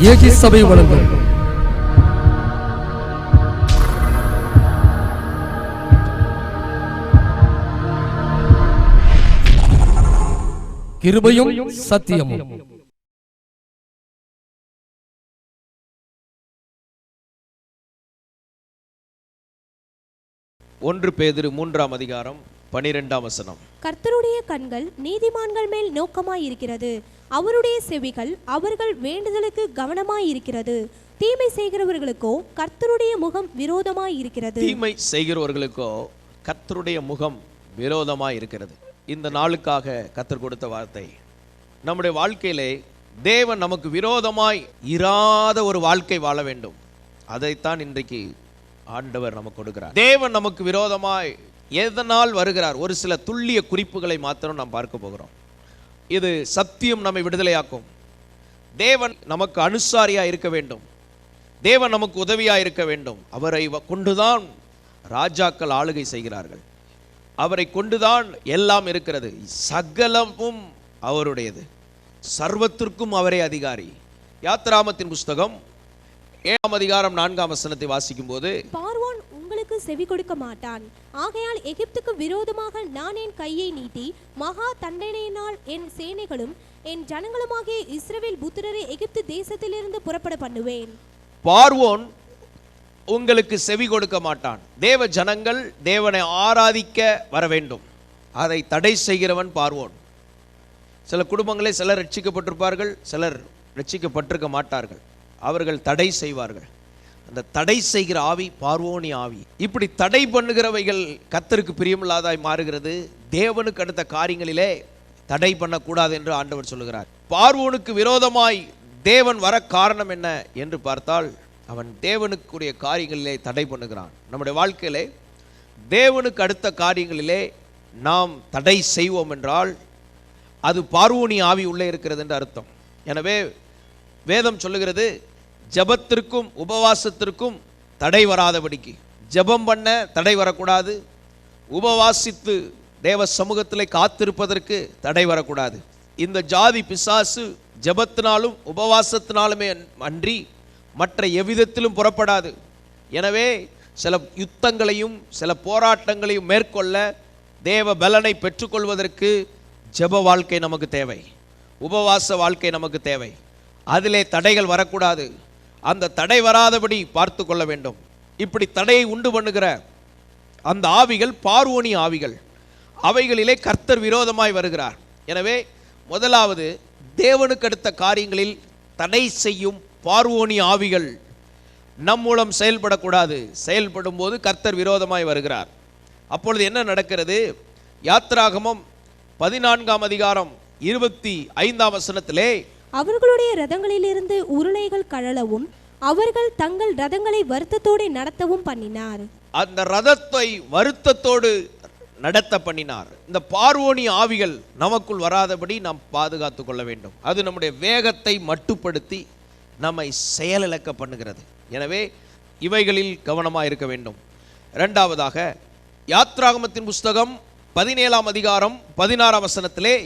ஏகி சபை வழங்கும் கிருபையும் சத்தியமும். ஒன்று பேதுரு 3ஆம் அதிகாரம் 12ஆம் வசனம். கர்த்தருடைய கண்கள் நீதிமான்கள் மேல் நோக்கமாயிருக்கிறது, அவருடைய செவிகள் அவர்கள் வேண்டுதலுக்கு கவனமாயிருக்கிறது. தீமை செய்கிறவர்களுக்கோ கர்த்தருடைய முகம் விரோதமாயிருக்கிறது. தீமை செய்கிறவர்களுக்கோ கர்த்தருடைய முகம் விரோதமாயிருக்கிறது. இந்த நாளுக்காக கர்த்தர் கொடுத்த வார்த்தை. நம்முடைய வாழ்க்கையிலே தேவன் நமக்கு விரோதமாய் இராத ஒரு வாழ்க்கை வாழ வேண்டும். அதைத்தான் இன்றைக்கு ஆண்டவர் நமக்கு கொடுக்கிறார். தேவன் நமக்கு விரோதமாய் எதனால் வருகிறார்? ஒரு சில துல்லிய குறிப்புகளை மாத்திரம் நாம் பார்க்க போகிறோம். இது சத்தியம் நம்மை விடுதலையாக்கும். தேவன் நமக்கு அனுசாரியா இருக்க வேண்டும். தேவன் நமக்கு உதவியா இருக்க வேண்டும். அவரை கொண்டுதான் ராஜாக்கள் ஆளுகை செய்கிறார்கள். அவரை கொண்டுதான் எல்லாம் இருக்கிறது. சகலமும் அவருடையது. சர்வத்திற்கும் அவரே அதிகாரி. யாத்திராமத்தின் புஸ்தகம் 7ஆம் அதிகாரம் 4ஆம் வசனத்தை வாசிக்கும் போது, பார்வோன் உங்களுக்கு செவி கொடுக்க மாட்டான், ஆகையால் எகிப்துக்கு விரோதமாக நான் என் கையை நீட்டி மகா தண்டனையினால் என் சேனைகளும் என் ஜனங்களுமாகிய இஸ்ரவேல் புத்திரரை எகிப்து தேசத்திலிருந்து புறப்பட பண்ணுவேன். பார்வோன் உங்களுக்கு செவி கொடுக்க மாட்டான். தேவ ஜனங்கள் தேவனை ஆராதிக்க வர வேண்டும். அதை தடை செய்கிறவன் பார்வோன். சில குடும்பங்களே சிலர் ரட்சிக்கப்பட்டிருப்பார்கள், சிலர் ரட்சிக்கப்பட்டிருக்க மாட்டார்கள். அவர்கள் தடை செய்வார்கள். அந்த தடை செய்கிற ஆவி பார்வோனி ஆவி. இப்படி தடை பண்ணுகிறவைகள் கர்த்தருக்கு பிரியமில்லாதாய் மாறுகிறது. தேவனுக்கு அடுத்த காரியங்களிலே தடை பண்ணக்கூடாது என்று ஆண்டவர் சொல்லுகிறார். பார்வோனுக்கு விரோதமாய் தேவன் வர காரணம் என்ன என்று பார்த்தால், அவன் தேவனுக்குரிய காரியங்களிலே தடை பண்ணுகிறான். நம்முடைய வாழ்க்கையிலே தேவனுக்கு அடுத்த காரியங்களிலே நாம் தடை செய்வோம் என்றால் அது பார்வோனி ஆவி உள்ளே இருக்கிறது என்று அர்த்தம். எனவே வேதம் சொல்லுகிறது, ஜபத்திற்கும் உபவாசத்திற்கும் தடை வராதபடிக்கு. ஜபம் பண்ண தடை வரக்கூடாது. உபவாசித்து தேவ சமூகத்தில் காத்திருப்பதற்கு தடை வரக்கூடாது. இந்த ஜாதி பிசாசு ஜபத்தினாலும் உபவாசத்தினாலுமே அன்றி மற்ற எவ்விதத்திலும் புறப்படாது. எனவே சில யுத்தங்களையும் சில போராட்டங்களையும் மேற்கொள்ள தேவ பலனை பெற்றுக்கொள்வதற்கு ஜப வாழ்க்கை நமக்கு தேவை. உபவாச வாழ்க்கை நமக்கு தேவை. அதிலே தடைகள் வரக்கூடாது. அந்த தடை வராதபடி பார்த்து கொள்ள வேண்டும். இப்படி தடையை உண்டு பண்ணுகிற அந்த ஆவிகள் பார்வோனி ஆவிகள். அவைகளிலே கர்த்தர் விரோதமாய் வருகிறார். எனவே முதலாவது, தேவனுக்கு அடுத்த காரியங்களில் தடை செய்யும் பார்வோனி ஆவிகள் நம் மூலம் செயல்படக்கூடாது. செயல்படும் போது கர்த்தர் விரோதமாய் வருகிறார். அப்பொழுது என்ன நடக்கிறது? யாத்திராகமம் 14ஆம் அதிகாரம் 25ஆம் வசனத்திலே, அவர்களுடைய ரதங்களிலிருந்து உருளைகள் கழலவும் அவர்கள் தங்கள் ரதங்களை வருத்தத்தோடு நடத்தவும் பண்ணினார். அந்த ரதத்தை வருத்தத்தோடு நடத்த பண்ணினார். இந்த பார்வோனி ஆவிகள் நமக்குள் வராதபடி நாம் பாதுகாத்து கொள்ள வேண்டும். அது நம்முடைய வேகத்தை மட்டுப்படுத்தி நம்மை செயலிழக்க பண்ணுகிறது. எனவே இவைகளில் கவனமாக இருக்க வேண்டும். இரண்டாவதாக, யாத்ராகமத்தின் புஸ்தகம் 17ஆம் அதிகாரம் 16ஆம் வசனத்திலே,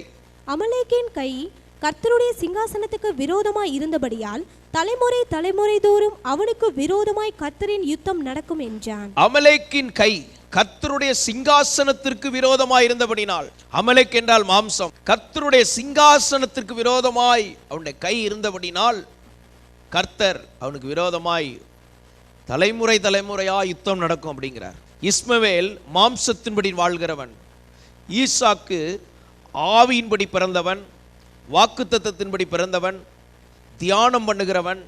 அமலேக்கின் கை கர்த்தருடைய சிங்காசனத்துக்கு விரோதமாய் இருந்தபடியால் தலைமுறை தலைமுறை தோறும் அவனுக்கு விரோதமாய் கர்த்தரின் யுத்தம் நடக்கும் என்றான். அமலேக்கின் கை கர்த்தருடைய சிங்காசனத்திற்கு விரோதமாய் இருந்தபடினால், அமலேக் என்றால் மாம்சம், கர்த்தருடைய சிங்காசனத்திற்கு விரோதமாய் அவனுடைய கை இருந்தபடினால் கர்த்தர் அவனுக்கு விரோதமாய் தலைமுறை தலைமுறையா யுத்தம் நடக்கும் அப்படிங்கிறார். இஸ்மவேல் மாம்சத்தின்படி வாழ்கிறவன், ஈசாக்கு ஆவியின்படி பிறந்தவன், வாக்குத்தத்தத்தின்படி பிறந்தவன், தியானம் பண்ணுகிறவன்,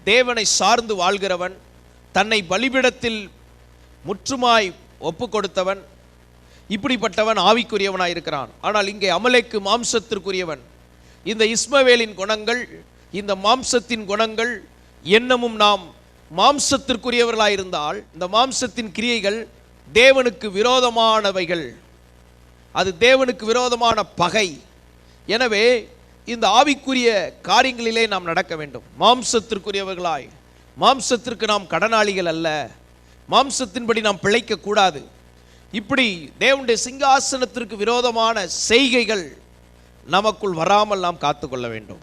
தேவனை சார்ந்து வாழ்கிறவன், தன்னை பலிபீடத்தில் முற்றுமாய் ஒப்பு கொடுத்தவன், இப்படிப்பட்டவன் ஆவிக்குரியவனாய் இருக்கிறான். ஆனால் இங்கே அமலேக்கு மாம்சத்திற்குரியவன். இந்த இஸ்மவேலின் குணங்கள், இந்த மாம்சத்தின் குணங்கள் என்னமும் நாம் மாம்சத்திற்குரியவர்களாயிருந்தால், இந்த மாம்சத்தின் கிரியைகள் தேவனுக்கு விரோதமானவைகள். அது தேவனுக்கு விரோதமான பகை. எனவே இந்த ஆவிக்குரிய காரியங்களிலே நாம் நடக்க வேண்டும். மாம்சத்திற்குரியவர்களாய், மாம்சத்திற்கு நாம் கடனாளிகள் அல்ல, மாம்சத்தின்படி நாம் பிழைக்க கூடாது. இப்படி தேவனுடைய சிங்காசனத்திற்கு விரோதமான செய்கைகள் நமக்குள் வராமல் நாம் காத்துக்கொள்ள வேண்டும்.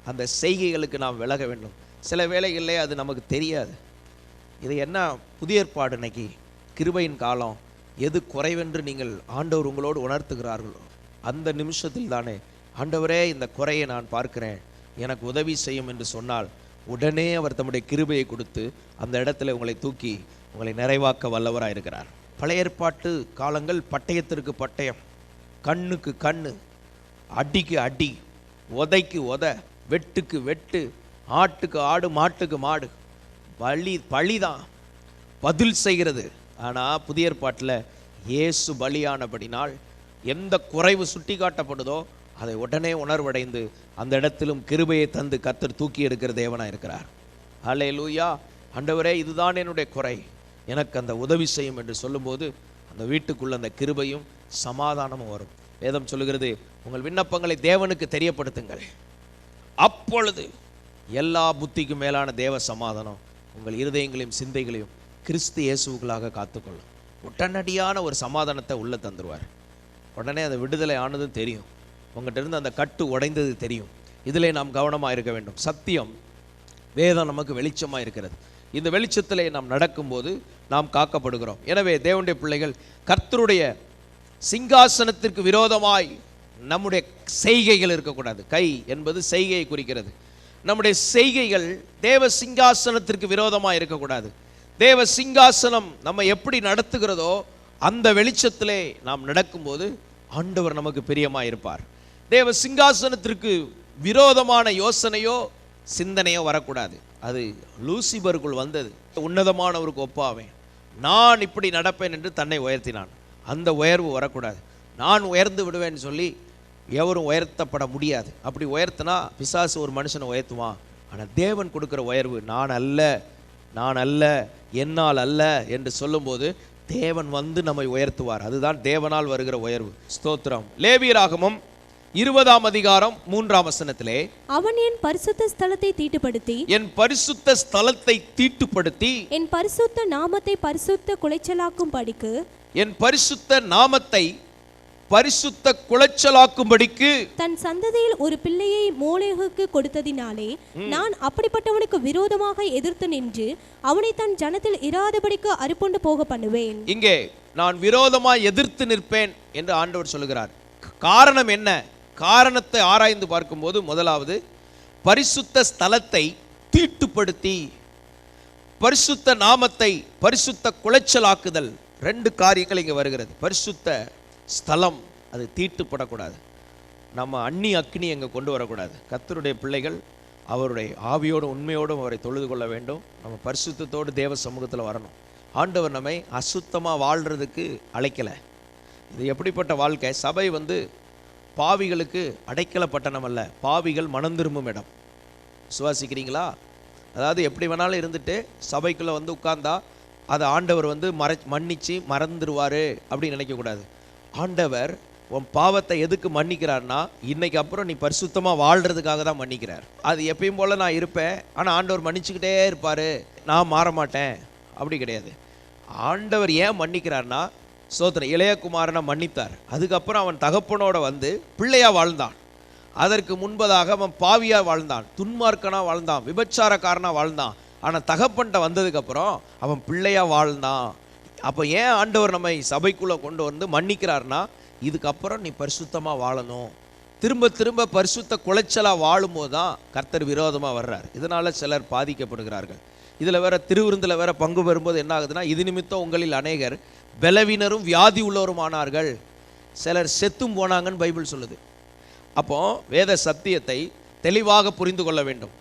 அந்த செய்கைகளுக்கு நாம் விலக வேண்டும். சில வேளைகளிலே அது நமக்கு தெரியாது. இது என்ன புதிய ஏற்பாடு, இன்னைக்கு கிருபையின் காலம், எது குறைவென்று நீங்கள் ஆண்டவர் உங்களோடு உணர்த்துகிறார்களோ அந்த நிமிஷத்தில் தானே ஆண்டவரே இந்த குறையை நான் பார்க்கிறேன், எனக்கு உதவி செய்யும் என்று சொன்னால் உடனே அவர் தம்முடைய கிருபையை கொடுத்து அந்த இடத்துல உங்களை தூக்கி உங்களை நிறைவாக்க வல்லவராக இருக்கிறார். பழைய ஏற்பாட்டு காலங்கள் பட்டயத்திற்கு பட்டயம், கண்ணுக்கு கண்ணு, அடிக்கு அடி, உதைக்கு உத, வெட்டுக்கு வெட்டு, ஆட்டுக்கு ஆடு, மாட்டுக்கு மாடு, பழிதான் பதில் செய்கிறது. ஆனால் புதிய ஏற்பாட்டில் இயேசு பலியானபடினால் எந்த குறைவு சுட்டி காட்டப்படுதோ அதை உடனே உணர்வடைந்து அந்த இடத்திலும் கிருபையை தந்து கர்த்தர் தூக்கி எடுக்கிற தேவனாக இருக்கிறார். அல்லேலூயா. ஆண்டவரே இதுதான் என்னுடைய குறை, எனக்கு அந்த உதவி செய்யும் என்று சொல்லும்போது அந்த வீட்டுக்குள்ள அந்த கிருபையும் சமாதானமும் வரும். வேதம் சொல்லுகிறது, உங்கள் விண்ணப்பங்களை தேவனுக்கு தெரியப்படுத்துங்கள், அப்பொழுது எல்லா புத்திக்கும் மேலான தேவ சமாதானம் உங்கள் இருதயங்களையும் சிந்தைகளையும் கிறிஸ்து இயேசுவுக்களாக காத்துக்கொள்ளும். உடனடியான ஒரு சமாதானத்தை உள்ள தந்துடுவார். உடனே அந்த விடுதலை ஆனதும் தெரியும், உங்கள்கிட்ட இருந்து அந்த கட்டு உடைந்தது தெரியும். இதிலே நாம் கவனமாக இருக்க வேண்டும். சத்தியம் வேதம் நமக்கு வெளிச்சமாக இருக்கிறது. இந்த வெளிச்சத்திலே நாம் நடக்கும்போது நாம் காக்கப்படுகிறோம். எனவே தேவனுடைய பிள்ளைகள், கர்த்தருடைய சிங்காசனத்திற்கு விரோதமாய் நம்முடைய செய்கைகள் இருக்கக்கூடாது. கை என்பது செய்கையை குறிக்கிறது. நம்முடைய செய்கைகள் தேவ சிங்காசனத்திற்கு விரோதமாக இருக்கக்கூடாது. தேவ சிங்காசனம் நம்ம எப்படி நடத்துகிறதோ அந்த வெளிச்சத்திலே நாம் நடக்கும்போது ஆண்டவர் நமக்கு பிரியமாக இருப்பார். தேவ சிங்காசனத்திற்கு விரோதமான யோசனையோ சிந்தனையோ வரக்கூடாது. அது லூசிபருக்குள் வந்தது. உன்னதமானவருக்கு ஒப்பாவேன், நான் இப்படி நடப்பேன் என்று தன்னை உயர்த்தினான். அந்த உயர்வு வரக்கூடாது. நான் உயர்ந்து விடுவேன்னு சொல்லி எவரும் உயர்த்தப்பட முடியாது. அப்படி உயர்த்தினா பிசாசு ஒரு மனுஷனை உயர்த்துவான். ஆனால் தேவன் கொடுக்குற உயர்வு நான் அல்ல, நான் அல்ல, என்னால் அல்ல என்று சொல்லும்போது தேவன் வந்து நம்மை உயர்த்துவார். அதுதான் தேவனால் வருகிற உயர்வு. ஸ்தோத்திரம். லேவியராகமம் 20ஆம் அதிகாரம் 3ஆம் வசனத்திலே, அவன் என் பரிசுத்த ஸ்தலத்தை தீட்டுப்படுத்தி, என் பரிசுத்த ஸ்தலத்தை தீட்டுப்படுத்தி, என் பரிசுத்த நாமத்தை பரிசுத்த குலைச்சலாக்கும்படிக்கு, என் பரிசுத்த நாமத்தை பரிசுத்த குலைச்சலாக்கும்படிக்கு தன் சந்ததியில் ஒரு பிள்ளையை மோளேகுக்கு கொடுத்ததினாலே நான் அப்படிப்பட்டவனுக்கு விரோதமாக எதிர்த்து நின்று அவனை தன் ஜனத்தில் இராதபடிக்கு அறுப்புண்டு போக பண்ணுவேன். இங்கே நான் விரோதமாய் எதிர்த்து நிற்பேன் என்று ஆண்டவர் சொல்லுகிறார். காரணம் என்ன? காரணத்தை ஆராய்ந்து பார்க்கும்போது முதலாவது பரிசுத்த ஸ்தலத்தை தீட்டுப்படுத்தி பரிசுத்த நாமத்தை பரிசுத்த குலைச்சலாக்குதல். ரெண்டு காரியங்கள் இங்கே வருகிறது. பரிசுத்த ஸ்தலம் அது தீட்டுப்படக்கூடாது. நம்ம அந்நி அக்னி அங்கே கொண்டு வரக்கூடாது. கர்த்தருடைய பிள்ளைகள் அவருடைய ஆவியோடு உண்மையோடும் அவரை தொழுது கொள்ள வேண்டும். நம்ம பரிசுத்தத்தோடு தேவ சமூகத்தில் வரணும். ஆண்டவர் நம்மை அசுத்தமாக வாழ்கிறதுக்கு அழைக்கலை. இது எப்படிப்பட்ட வாழ்க்கை? சபை பாவிகளுக்கு அடைக்கல பட்டணம் அல்ல, பாவிகள் மனம் திரும்பும் இடம். விசுவாசிக்கிறீங்களா? அதாவது எப்படி வேணாலும் இருந்துட்டு சபைக்குள்ளே உட்கார்ந்தா அதை ஆண்டவர் மன்னிச்சு மறந்துடுவார் அப்படின்னு நினைக்கக்கூடாது. ஆண்டவர் உன் பாவத்தை எதுக்கு மன்னிக்கிறார்னா, இன்னைக்கு அப்புறம் நீ பரிசுத்தமாக வாழ்கிறதுக்காக தான் மன்னிக்கிறார். அது எப்பயும் போல் நான் இருப்பேன், ஆனால் ஆண்டவர் மன்னிச்சுக்கிட்டே இருப்பார், நான் மாற மாட்டேன் அப்படி கிடையாது. ஆண்டவர் ஏன் மன்னிக்கிறார்னா, சோதனை இளையகுமாரனை மன்னித்தார். அதுக்கப்புறம் அவன் தகப்பனோட பிள்ளையா வாழ்ந்தான். அதற்கு முன்பதாக அவன் பாவியா வாழ்ந்தான், துன்மார்க்கனா வாழ்ந்தான், விபச்சாரக்காரனா வாழ்ந்தான். ஆனால் தகப்பன்ட்ட வந்ததுக்கப்புறம் அவன் பிள்ளையா வாழ்ந்தான். அப்போ ஏன் ஆண்டவர் நம்மை சபைக்குள்ளே கொண்டு மன்னிக்கிறார்னா, இதுக்கப்புறம் நீ பரிசுத்தமாக வாழணும். திரும்ப திரும்ப பரிசுத்த குலைச்சலாக வாழும்போது தான் கர்த்தர் விரோதமாக வர்றார். இதனால் சிலர் பாதிக்கப்படுகிறார்கள். இதில் வேற திருவிருந்தில் வேற பங்கு பெறும்போது என்ன ஆகுதுன்னா, இது நிமித்தம் உங்களில் அநேகர் பலவீனரும் வியாதி உள்ளவரும் ஆனார்கள், சிலர் செத்தும் போனாங்கன்னு பைபிள் சொல்லுது. அப்போ வேத சத்தியத்தை தெளிவாக புரிந்து கொள்ள வேண்டும்.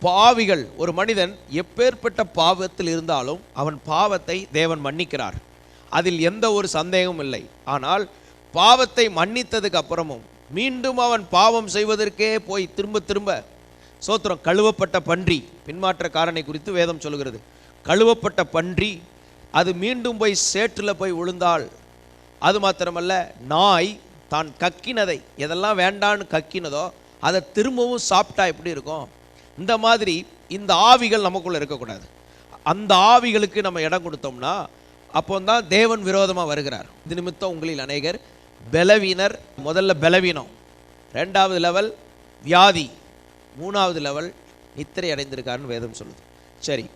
பாவிகள், ஒரு மனிதன் எப்பேற்பட்ட பாவத்தில் இருந்தாலும் அவன் பாவத்தை தேவன் மன்னிக்கிறார், அதில் எந்த ஒரு சந்தேகமும் இல்லை. ஆனால் பாவத்தை மன்னித்ததுக்கு அப்புறமும் மீண்டும் அவன் பாவம் செய்வதற்கே போய் திரும்ப திரும்ப சோத்திரம். கழுவப்பட்ட பன்றி, பின்மாற்றக்காரனை குறித்து வேதம் சொல்கிறது. கழுவப்பட்ட பன்றி அது மீண்டும் போய் சேற்றில் போய் விழுந்தால், அது மாத்திரமல்ல, நாய் தான் கக்கினதை எதெல்லாம் வேண்டான்னு கக்கினதோ அதை திரும்பவும் சாப்பிட்டா எப்படி இருக்கும்? இந்த மாதிரி இந்த ஆவிகள் நமக்குள்ளே இருக்கக்கூடாது. அந்த ஆவிகளுக்கு நம்ம இடம் கொடுத்தோம்னா அப்போ தான் தேவன் விரோதமாக வருகிறார். இது நிமித்தம் உங்களில் அநேகர் பலவீனர். முதல்ல பலவீனம், ரெண்டாவது லெவல் வியாதி, மூணாவது லெவல் நித்திரை அடைந்திருக்காருன்னு வேதம் சொல்லுது. சரி,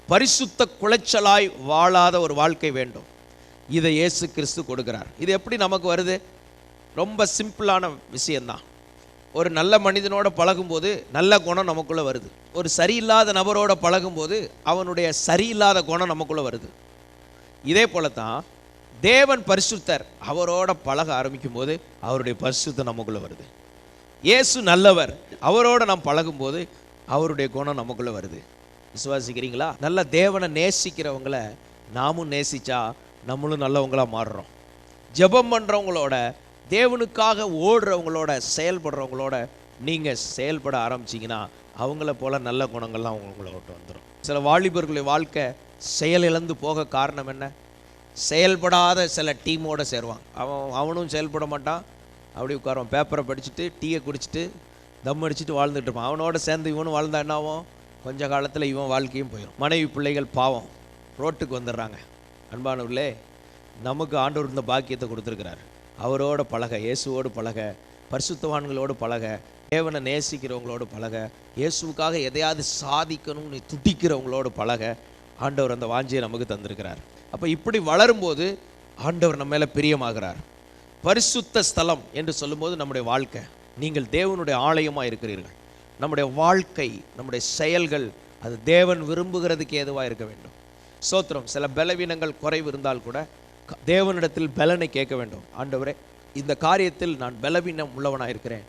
பரிசுத்த குலைச்சலாய் வாழாத ஒரு வாழ்க்கை வேண்டும். இதை இயேசு கிறிஸ்து கொடுக்கிறார். இது எப்படி நமக்கு வருது? ரொம்ப சிம்பிளான விஷயந்தான். ஒரு நல்ல மனிதனோட பழகும்போது நல்ல குணம் நமக்குள்ளே வருது. ஒரு சரியில்லாத நபரோட பழகும்போது அவனுடைய சரியில்லாத குணம் நமக்குள்ளே வருது. இதே போல தான் தேவன் பரிசுத்தர், அவரோட பழக ஆரம்பிக்கும் போது அவருடைய பரிசுத்தம் நமக்குள்ளே வருது. இயேசு நல்லவர், அவரோட நாம் பழகும்போது அவருடைய குணம் நமக்குள்ளே வருது. விசுவாசிக்கிறீங்களா? நல்ல தேவனை நேசிக்கிறவங்கள நாமும் நேசிச்சா நம்மளும் நல்லவங்களாக மாறுறோம். ஜெபம் பண்ணுறவங்களோட, தேவனுக்காக ஓடுறவங்களோட, செயல்படுறவங்களோட நீங்கள் செயல்பட ஆரம்பிச்சிங்கன்னா அவங்கள போல் நல்ல குணங்கள்லாம் உங்களோட வந்துடும். சில வாலிபர்களுடைய வாழ்க்கை செயலிழந்து போக காரணம் என்ன? செயல்படாத சில டீமோடு சேருவான். அவனும் செயல்பட மாட்டான், அப்படி உட்காருவான், பேப்பரை படிச்சுட்டு டீயை குடிச்சிட்டு தம் அடிச்சுட்டு வாழ்ந்துட்டு இருப்பான். அவனோட சேர்ந்து இவனும் வாழ்ந்தா என்னாவும்? கொஞ்ச காலத்தில் இவன் வாழ்க்கையும் போயிடும். மனைவி பிள்ளைகள் பாவம் ரோட்டுக்கு வந்துடுறாங்க. அன்பானவர்களே, நமக்கு ஆண்டவர் இந்த பாக்கியத்தை கொடுத்துருக்கிறார். அவரோட பழக, இயேசுவோடு பழக, பரிசுத்தவான்களோடு பழக, தேவனை நேசிக்கிறவங்களோடு பழக, இயேசுக்காக எதையாவது சாதிக்கணும்னு துடிக்கிறவங்களோடு பழக ஆண்டவர் அந்த வாஞ்சியை நமக்கு தந்திருக்கிறார். அப்போ இப்படி வளரும்போது ஆண்டவர் நம்ம மேலே பிரியமாகிறார். பரிசுத்த ஸ்தலம் என்று சொல்லும்போது நம்முடைய வாழ்க்கை, நீங்கள் தேவனுடைய ஆலயமாக இருக்கிறீர்கள். நம்முடைய வாழ்க்கை, நம்முடைய செயல்கள் அது தேவன் விரும்புகிறதுக்கு ஏதுவாக இருக்க வேண்டும். ஸ்தோத்திரம். சில பலவீனங்கள் குறைவு இருந்தால் கூட தேவனிடத்தில் பலனை கேட்க வேண்டும். ஆண்டவரே, இந்த காரியத்தில் நான் பலவீனம் உள்ளவனாக இருக்கிறேன்,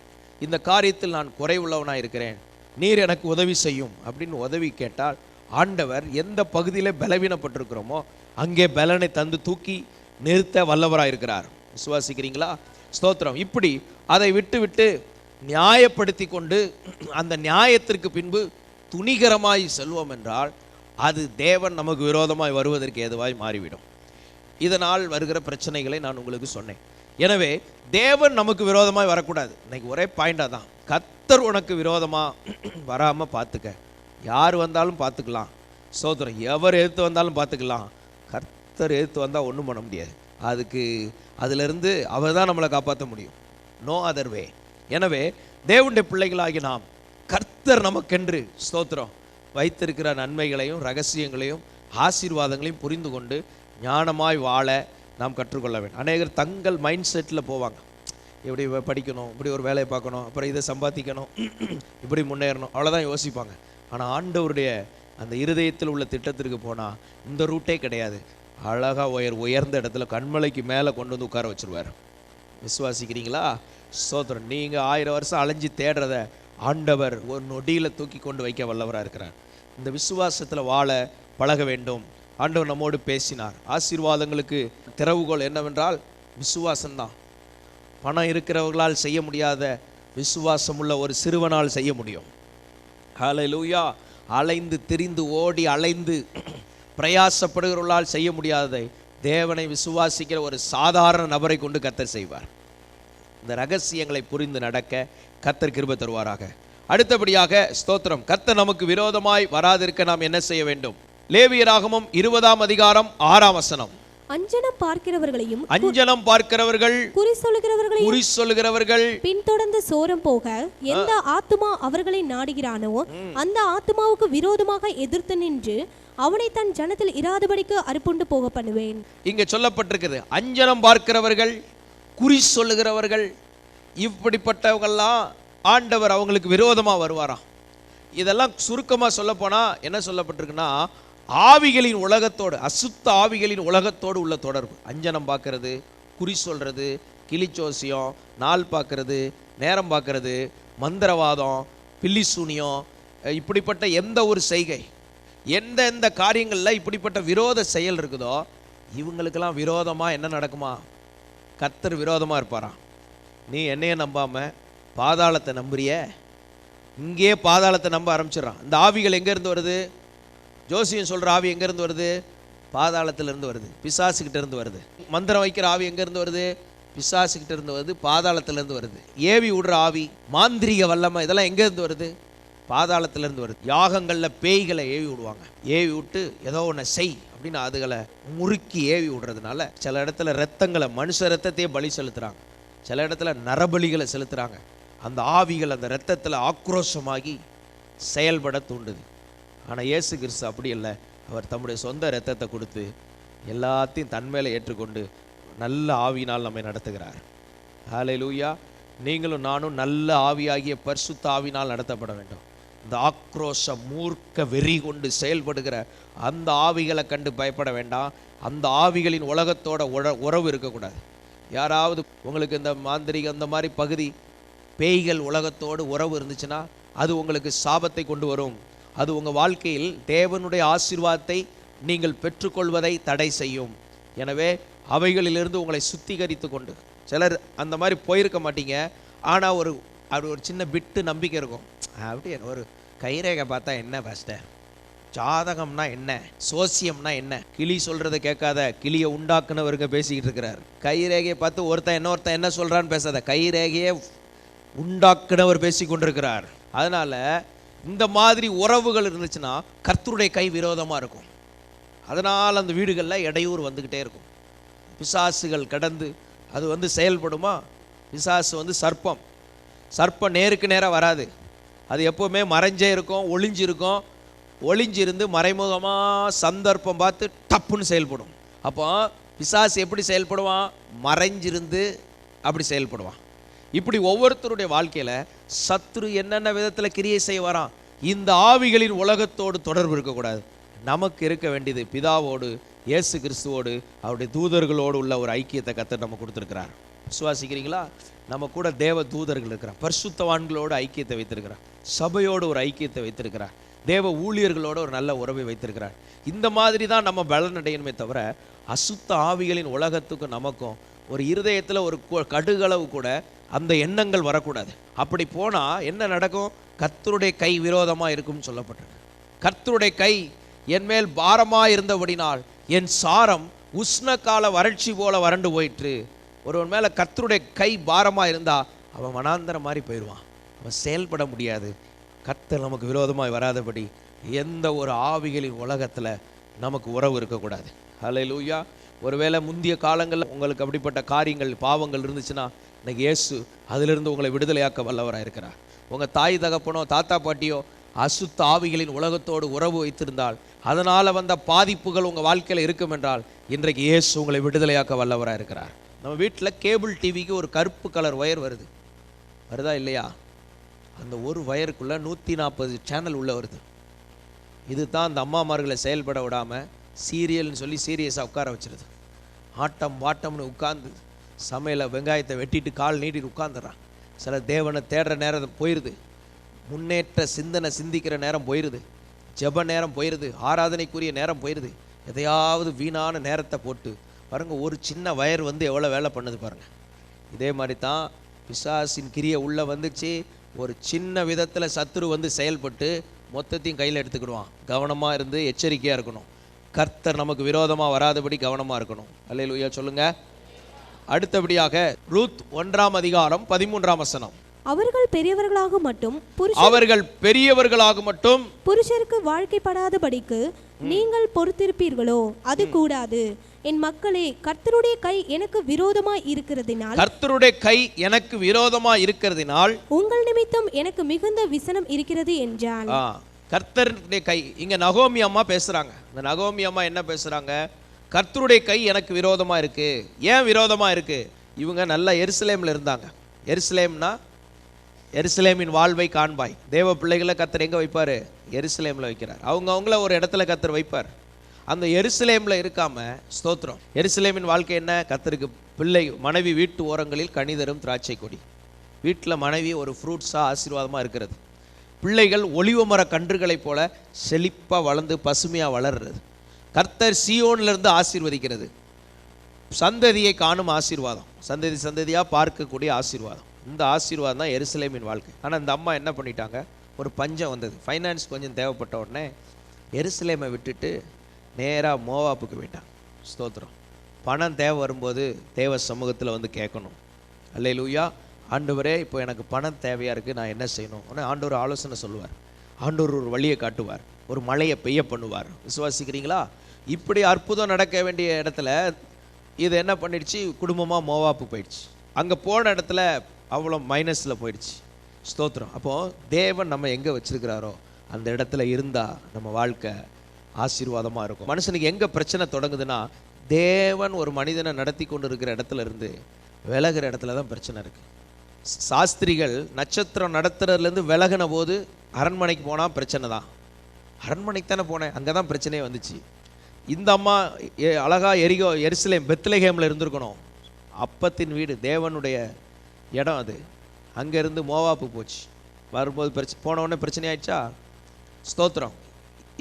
இந்த காரியத்தில் நான் குறைவுள்ளவனாக இருக்கிறேன், நீர் எனக்கு உதவி செய்யும் அப்படின்னு உதவி கேட்டால் ஆண்டவர் எந்த பகுதியில் பலவீனப்பட்டிருக்கிறோமோ அங்கே பலனை தந்து தூக்கி நிறுத்த வல்லவராக இருக்கிறார். விசுவாசிக்கிறீங்களா? ஸ்தோத்திரம். இப்படி அதை விட்டு நியாயப்படுத்தி கொண்டு அந்த நியாயத்திற்கு பின்பு துணிகரமாய் செல்வோம் என்றால் அது தேவன் நமக்கு விரோதமாய் வருவதற்கு ஏதுவாய் மாறிவிடும். இதனால் வருகிற பிரச்சனைகளை நான் உங்களுக்கு சொன்னேன். எனவே தேவன் நமக்கு விரோதமாய் வரக்கூடாது. இன்னைக்கு ஒரே பாயிண்டாக தான், கர்த்தர் உனக்கு விரோதமாக வராமல் பார்த்துக்க. யார் வந்தாலும் பார்த்துக்கலாம், ஸ்தோத்திரம். எவர் எதிர்த்து வந்தாலும் பார்த்துக்கலாம். கர்த்தர் எதிர்த்து வந்தால் ஒன்றும் பண்ண முடியாது. அதிலிருந்து அவர் தான் நம்மளை காப்பாற்ற முடியும். No other way. எனவே தேவனுடைய பிள்ளைகளாகி நாம் கர்த்தர் நமக்கென்று ஸ்தோத்திரம் வைத்திருக்கிற நன்மைகளையும் ரகசியங்களையும் ஆசீர்வாதங்களையும் புரிந்து கொண்டு ஞானமாய் வாழ நாம் கற்றுக்கொள்ள வேண்டும். அநேகர் தங்கள் மைண்ட் செட்டில் போவாங்க. இப்படி படிக்கணும், இப்படி ஒரு வேலையை பார்க்கணும், அப்புறம் இதை சம்பாதிக்கணும், இப்படி முன்னேறணும், அவ்வளோதான் யோசிப்பாங்க. ஆனால் ஆண்டவருடைய அந்த இருதயத்தில் உள்ள திட்டத்திற்கு போனால் இந்த ரூட்டே கிடையாது. அழகாக உயர்ந்த இடத்துல கண்மலைக்கு மேலே கொண்டு வந்து உட்கார வச்சுருவார். விசுவாசிக்கிறீங்களா? ஸ்தோத்திரம். நீங்கள் 1000 வருஷம் அலைஞ்சி தேடுறத ஆண்டவர் ஒரு நொடியில் தூக்கி கொண்டு வைக்க வல்லவராக இருக்கிறார். இந்த விசுவாசத்தில் வாழ பழக வேண்டும். ஆண்டவர் நம்மோடு பேசினார். ஆசீர்வாதங்களுக்கு திறவுகோல் என்னவென்றால் விசுவாசம்தான். பணம் இருக்கிறவர்களால் செய்ய முடியாத விசுவாசமுள்ள ஒரு சிறுவனால் செய்ய முடியும். ஹல்லேலூயா. அலைந்து திரிந்து ஓடி அலைந்து பிரயாசப்படுகிறவர்களால் செய்ய முடியாததை தேவனை விசுவாசிக்கிற ஒரு சாதாரண நபரை கொண்டு கர்த்தர் செய்வார். இந்த ரகசியங்களை புரிந்து நடக்க கர்த்தர் கிருபை தருவாராக. அடுத்தபடியாக ஸ்தோத்திரம், கர்த்தர் நமக்கு விரோதமாய் வராதிருக்க நாம் என்ன செய்ய வேண்டும்? லேவியராகமம் 20ஆம் அதிகாரம் 6ஆம் வசனம். அஞ்சனம் பார்க்கிறவர்களையும் குறி சொல்லுகிறவர்கள் பின்தொடர்ந்து சோரம் போக எந்த ஆத்துமா அவர்களை நாடுகிறானோ அந்த ஆத்துமாவுக்கு விரோதமாக எதிர்த்து நின்று அவனை தன் ஜனத்தில் இராதபடிக்கு அறுப்புண்டு போக பண்ணுவேன். இங்க சொல்லப்பட்டிருக்கிறது, அஞ்சனம் பார்க்கிறவர்கள், குறி சொல்லுகிறவர்கள், இப்படிப்பட்டவங்கெல்லாம் ஆண்டவர் அவங்களுக்கு விரோதமா வருவாராம். இதெல்லாம் சுருக்கமா சொல்ல போனா என்ன சொல்லப்பட்டிருக்குன்னா, ஆவிகளின் உலகத்தோடு, அசுத்த ஆவிகளின் உலகத்தோடு உள்ள தொடர்பு. அஞ்சனம் பார்க்கறது, குறி சொல்றது, கிளிச்சோசியம், நாள் பார்க்கறது, நேரம் பார்க்கறது, மந்திரவாதம், பில்லிசூனியம், இப்படிப்பட்ட எந்த ஒரு செய்கை, எந்த காரியங்களில் இப்படிப்பட்ட விரோத செயல் இருக்குதோ இவங்களுக்கெல்லாம் விரோதமாக என்ன நடக்குமா? கர்த்தர் விரோதமாக இருப்பாராம். நீ என்னைய நம்பாமல் பாதாளத்தை நம்புறிய, இங்கேயே பாதாளத்தை நம்ப ஆரம்பிச்சிடறான். இந்த ஆவிகள் எங்கேருந்து வருது? ஜோசியம் சொல்கிற ஆவி எங்கேருந்து வருது? பாதாளத்திலிருந்து வருது, பிசாசுக்கிட்ட இருந்து வருது. மந்திரம் வைக்கிற ஆவி எங்கேருந்து வருது? பிசாசுக்கிட்ட இருந்து வருது, பாதாளத்திலேருந்து வருது. ஏவி விடுற ஆவி, மாந்திரிக வல்லமை, இதெல்லாம் எங்கேருந்து வருது? பாதாளத்திலேருந்து வருது. யாகங்களில் பேய்களை ஏவி விடுவாங்க. ஏவி விட்டு ஏதோ ஒன்று செய் அப்படின்னு அதுகளை முறுக்கி ஏவி விடுறதுனால சில இடத்துல ரத்தங்களை, மனுஷ ரத்தத்தையே பலி செலுத்துகிறாங்க, சில இடத்துல நரபலிகளை செலுத்துகிறாங்க. அந்த ஆவிகள் அந்த இரத்தத்தில் ஆக்ரோஷமாகி செயல்பட தூண்டுது. ஆனால் இயேசு கிறிஸ்து அப்படி இல்லை. அவர் தம்முடைய சொந்த இரத்தத்தை கொடுத்து எல்லாத்தையும் தன்மேலே ஏற்றுக்கொண்டு நல்ல ஆவியினால் நம்மை நடத்துகிறார். ஹல்லேலூயா. நீங்களும் நானும் நல்ல ஆவியாகிய பரிசுத்த ஆவியினால் நடத்தப்பட வேண்டும். இந்த ஆக்ரோஷ மூர்க்க வெறி கொண்டு செயல்படுகிற அந்த ஆவிகளை கண்டு பயப்பட வேண்டாம். அந்த ஆவிகளின் உலகத்தோட உறவு இருக்கக்கூடாது. யாராவது உங்களுக்கு இந்த மாந்திரிக அந்த மாதிரி பகுதி பேய்கள் உலகத்தோடு உறவு இருந்துச்சுன்னா அது உங்களுக்கு சாபத்தை கொண்டு வரும். அது உங்கள் வாழ்க்கையில் தேவனுடைய ஆசீர்வாதத்தை நீங்கள் பெற்றுக்கொள்வதை தடை செய்யும். எனவே அவைகளிலிருந்து உங்களை சுத்திகரித்து கொண்டு, சிலர் அந்த மாதிரி போயிருக்க மாட்டீங்க, ஆனால் ஒரு சின்ன பிட்டு நம்பிக்கை இருக்கும். அப்படி ஒரு கைரேகை பார்த்தா என்ன பாஸ்டர், ஜாதகம்னா என்ன, சோசியம்னா என்ன, கிளி சொல்கிறத கேட்காத, கிளியை உண்டாக்குனவருங்க பேசிக்கிட்டு இருக்கிறார். கைரேகையை பார்த்து ஒருத்தன் என்ன சொல்கிறான்னு பேசாத, கைரேகையை உண்டாக்குனவர் பேசி கொண்டிருக்கிறார். அதனால் இந்த மாதிரி உறவுகள் இருந்துச்சுன்னா கர்த்தருடைய கை விரோதமாக இருக்கும். அதனால் அந்த வீடுகளில் இடையூறு வந்துக்கிட்டே இருக்கும். பிசாசுகள் கடந்து அது செயல்படுமா? பிசாசு சர்ப்பம் நேருக்கு நேராக வராது. அது எப்போவுமே மறைஞ்சே இருக்கும், ஒளிஞ்சிருக்கும். ஒளிஞ்சிருந்து மறைமுகமாக சந்தர்ப்பம் பார்த்து டப்புன்னு செயல்படும். அப்போ பிசாசு எப்படி செயல்படுவான்? மறைஞ்சிருந்து அப்படி செயல்படுவான். இப்படி ஒவ்வொருத்தருடைய வாழ்க்கையில் சத்துரு என்னென்ன விதத்தில் கிரியை செய்ய வரான். இந்த ஆவிகளின் உலகத்தோடு தொடர்பு இருக்கக்கூடாது. நமக்கு இருக்க வேண்டியது பிதாவோடு, இயேசு கிறிஸ்துவோடு, அவருடைய தூதர்களோடு உள்ள ஒரு ஐக்கியத்தை கர்த்தர் நம்ம கொடுத்துருக்கிறார். விசுவாசிக்கிறீங்களா? நம்ம கூட தேவ தூதர்கள் இருக்கிறார், பரிசுத்தவான்களோடு ஐக்கியத்தை வைத்திருக்கிறார், சபையோடு ஒரு ஐக்கியத்தை வைத்திருக்கிறார், தேவ ஊழியர்களோட ஒரு நல்ல உறவை வைத்திருக்கிறார். இந்த மாதிரி தான் நம்ம பலனடையணுமே தவிர அசுத்த ஆவிகளின் உலகத்துக்கும் நமக்கும் ஒரு இருதயத்தில் ஒரு கடுகளவு கூட அந்த எண்ணங்கள் வரக்கூடாது. அப்படி போனால் என்ன நடக்கும்? கர்த்தருடைய கை விரோதமாக இருக்கும்னு சொல்லப்பட்டிருக்கு. கர்த்தருடைய கை என் மேல் பாரமாக இருந்தபடினால் என் சாரம் உஷ்ண கால வறட்சி போல வறண்டு போயிற்று. ஒருவன் மேலே கர்த்தருடைய கை பாரமாக இருந்தால் அவன் வனாந்தரம் மாதிரி போயிடுவான், அவன் செயல்பட முடியாது. கர்த்தர் நமக்கு விரோதமாக வராதபடி எந்த ஒரு ஆவிகளின் உலகத்தில் நமக்கு உறவு இருக்கக்கூடாது. ஹல்லேலூயா. ஒருவேளை முந்திய காலங்களில் உங்களுக்கு அப்படிப்பட்ட காரியங்கள், பாவங்கள் இருந்துச்சுன்னா இன்னைக்கு இயேசு அதிலிருந்து உங்களை விடுதலையாக்க வல்லவராக இருக்கிறார். உங்கள் தாய் தகப்பனோ தாத்தா பாட்டியோ அசுத்த ஆவிகளின் உலகத்தோடு உறவு வைத்திருந்தால் அதனால் வந்த பாதிப்புகள் உங்கள் வாழ்க்கையில் இருக்கும் என்றால் இன்றைக்கு இயேசு உங்களை விடுதலையாக்க வல்லவராக இருக்கிறார். நம்ம வீட்டில் கேபிள் டிவிக்கு ஒரு கருப்பு கலர் ஒயர் வருதா இல்லையா? அந்த ஒரு ஒயருக்குள்ளே 140 சேனல் உள்ளே வருது. இது தான் அந்த அம்மாமார்களை செயல்பட விடாமல் சீரியல்னு சொல்லி சீரியஸாக உட்கார வச்சிருது. ஆட்டம் வாட்டம்னு உட்கார்ந்து சமையலை வெங்காயத்தை வெட்டிட்டு கால் நீட்டிட்டு உட்காந்துடுறான். சில தேவனை தேடுற நேரம் போயிடுது, முன்னேற்ற சிந்தனை சிந்திக்கிற நேரம் போயிடுது, ஜெப நேரம் போயிடுது, ஆராதனைக்குரிய நேரம் போயிடுது. எதையாவது வீணான நேரத்தை போட்டு பாருங்கள், ஒரு சின்ன வயர் எவ்வளோ வேலை பண்ணுது பாருங்கள். இதே மாதிரி தான் பிசாசின் கிரியை உள்ளே வந்துச்சு. ஒரு சின்ன விதத்தில் சத்துரு செயல்பட்டு மொத்தத்தையும் கையில் எடுத்துக்கிடுவான். கவனமாக இருந்து எச்சரிக்கையாக இருக்கணும். கர்த்தர் நமக்கு விரோதமாக வராதபடி கவனமாக இருக்கணும். அல்லேலூயா சொல்லுங்க. அடுத்தபடியாக ரூத் 1ஆம் அதிகாரம் 13ஆம் வசனம். அவர்கள் பெரியவர்களாக மட்டும் புருஷருக்கு வாழ்க்கைப்படாதபடிக்கு நீங்கள் பொறுத்திருப்பீர்களோ? அது கூடாது. என் மக்களே, கர்த்தருடைய கை எனக்கு விரோதமாய் இருக்கிறதினால் உங்கள் நிமித்தம் எனக்கு மிகுந்த விசனம் இருக்கிறது என்றான். கர்த்தருடைய கை, இங்க நகோமி அம்மா பேசுறாங்க. இந்த நகோமி அம்மா என்ன பேசுறாங்க? கர்த்தருடைய கை எனக்கு விரோதமா இருக்கு. ஏன் விரோதமா இருக்கு? இவங்க நல்லா எருசலேம்ல இருந்தாங்க. எருசலேம்னா எருசலேமின் வாழ்வை காண்பாய். தேவ பிள்ளைகளை கர்த்தர் எங்க வைப்பாரு? எருசலேம்ல வைக்கிறார். அவங்கள ஒரு இடத்துல கர்த்தர் வைப்பார். அந்த எருசலேம்ல இருக்காம, ஸ்தோத்திரம், எருசலேமின் வாழ்க்கை என்ன? கர்த்தருக்கு பிள்ளை, மனைவி வீட்டு ஓரங்களில் கனிதரும் திராட்சை கொடி. வீட்டில் மனைவி ஒரு ஃப்ரூட்ஸாக ஆசீர்வாதமாக இருக்கிறது. பிள்ளைகள் ஒலிவ மர கன்றுகளைப் போல செழிப்பாக வளர்ந்து பசுமையாக வளர்றது. கர்த்தர் சீயோனிலிருந்து ஆசீர்வதிக்கிறது. சந்ததியை காணும் ஆசீர்வாதம், சந்ததியாக பார்க்கக்கூடிய ஆசீர்வாதம். இந்த ஆசீர்வாதம் தான் எருசலேமின் வாழ்க்கை. ஆனால் இந்த அம்மா என்ன பண்ணிட்டாங்க? ஒரு பஞ்சம் வந்தது, ஃபைனான்ஸ் கொஞ்சம் தேவைப்பட்ட உடனே எருசலேமை விட்டுட்டு நேராக மோவாப்புக்கு போயிட்டாங்க. ஸ்தோத்திரம். பணம் தேவை வரும்போது தேவ சமூகத்தில் கேட்கணும். அல்லேலூயா. ஆண்டவரே, இப்போ எனக்கு பணம் தேவையாக இருக்குது, நான் என்ன செய்யணும்? ஆனால் ஆண்டவர் ஆலோசனை சொல்லுவார். ஆண்டவர் ஒரு வழியை காட்டுவார், ஒரு மழையை பெய்ய பண்ணுவார். விசுவாசிக்கிறீங்களா? இப்படி அற்புதம் நடக்க வேண்டிய இடத்துல இது என்ன பண்ணிடுச்சு? குடும்பமாக மோவாப்பு போயிடுச்சு. அங்கே போன இடத்துல அவ்வளோ மைனஸில் போயிடுச்சு. ஸ்தோத்திரம். அப்போது தேவன் நம்ம எங்கே வச்சிருக்கிறாரோ அந்த இடத்துல இருந்தால் நம்ம வாழ்க்கை ஆசீர்வாதமாக இருக்கும். மனுஷனுக்கு எங்கே பிரச்சனை தொடங்குதுன்னா, தேவன் ஒரு மனிதனை நடத்தி கொண்டு இருக்கிற இடத்துல இருந்து விலகிற இடத்துல தான் பிரச்சனை இருக்குது. சாஸ்திரிகள் நட்சத்திரம் நடத்துறதுலேருந்து விலகின போது அரண்மனைக்கு போனால் பிரச்சனை தான். அரண்மனைக்கு தானே போனேன், அங்கே தான் பிரச்சனையே வந்துச்சு. இந்த அம்மா அழகா எருசலேம் பெத்லகேமில் இருந்திருக்கணும். அப்பத்தின் வீடு, தேவனுடைய இடம் அது. அங்கேருந்து மோவாப்பு போச்சு. வரும்போது போன உடனே பிரச்சனை ஆயிடுச்சா? ஸ்தோத்திரம்.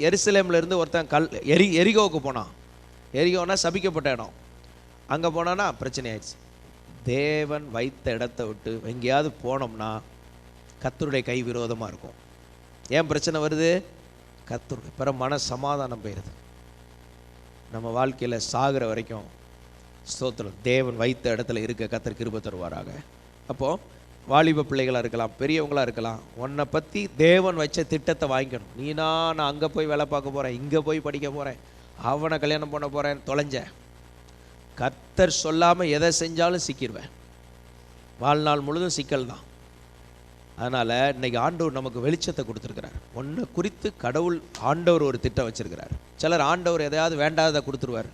எருசலேமில் இருந்து ஒருத்தன் எரிகோவுக்கு போனான். எரிகோனா சபிக்கப்பட்ட இடம். அங்கே போனான்னா பிரச்சனை ஆயிடுச்சு. தேவன் வைத்த இடத்த விட்டு எங்கேயாவது போனோம்னா கர்த்தருடைய கை விரோதமாக இருக்கும். ஏன் பிரச்சனை வருது? கர்த்தருடைய பிற மன சமாதானம் போயிடுது. நம்ம வாழ்க்கையில் சாகிற வரைக்கும் ஸ்தோத்திரம் தேவன் வைத்த இடத்துல இருக்க கர்த்தர் கிருபை தருவாராக. அப்போது வாலிப பிள்ளைகளாக இருக்கலாம், பெரியவங்களாக இருக்கலாம், உன்னை பற்றி தேவன் வச்ச திட்டத்தை வாங்கிக்கணும். நான் அங்கே போய் வேலை பார்க்க போகிறேன், இங்கே போய் படிக்க போகிறேன், அவனை கல்யாணம் பண்ண போகிறேன் தொலைஞ்ச. கர்த்தர் சொல்லாமல் எதை செஞ்சாலும் சிக்கிடுவேன். வாழ்நாள் முழுதும் சிக்கல் தான். அதனால் இன்றைக்கி ஆண்டவர் நமக்கு வெளிச்சத்தை கொடுத்துருக்கிறார். ஒன்றை குறித்து கடவுள் ஆண்டவர் ஒரு திட்டம் வச்சுருக்கிறார். சிலர் ஆண்டவர் எதையாவது வேண்டாததை கொடுத்துருவார்.